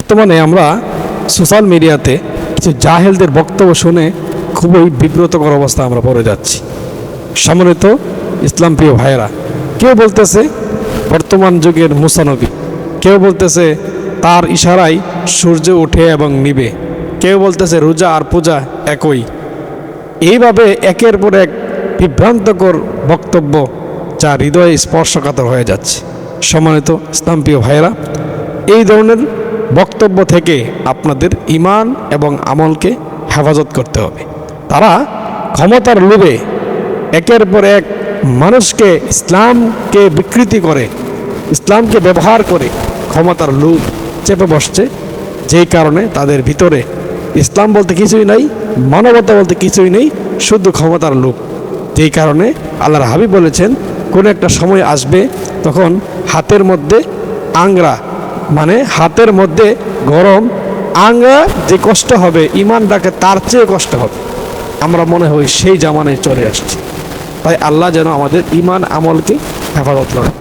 বর্তমানে আমরা সোশ্যাল মিডিয়াতে কিছু জাহেলদের বক্তব্য শুনে খুবই বিব্রতকর অবস্থা আমরা পড়ে যাচ্ছি। সম্মানিত ইসলাম প্রিয় ভাইয়েরা, কেউ বলতেছে বর্তমান যুগের মুসা নবী, কেউ বলতেছে তার ইশারায় সূর্য ওঠে এবং নিবে, কেউ বলতেছে রোজা আর পূজা একই। এইভাবে একের পর এক বিভ্রান্তকর বক্তব্য যা হৃদয়ে স্পর্শকাতর হয়ে যাচ্ছে। সম্মানিত ইসলাম প্রিয় ভাইয়েরা, এই ধরনের বক্তব্য থেকে আপনাদের ঈমান এবং আমলকে হেফাজত করতে হবে। তারা ক্ষমতার লোভে একের পর এক মানুষকে ইসলামকে বিকৃতি করে, ইসলামকে ব্যবহার করে ক্ষমতার লোভ চেপে বসছে, যেই কারণে তাদের ভিতরে ইসলাম বলতে কিছুই নাই, মানবতা বলতে কিছুই নেই, শুধু ক্ষমতার লোভ। যেই কারণে আল্লাহর হাবিব বলেছেন, কোনো একটা সময় আসবে তখন হাতের মধ্যে আংরা, মানে হাতের মধ্যে গরম আংরা যে কষ্ট হবে, ঈমান রাখে তার চেয়ে কষ্ট হবে। আমরা মনে হয় সেই জামানায় চলে আসছি। তাই আল্লাহ যেন আমাদের ঈমান আমলকে হেফাজত করেন।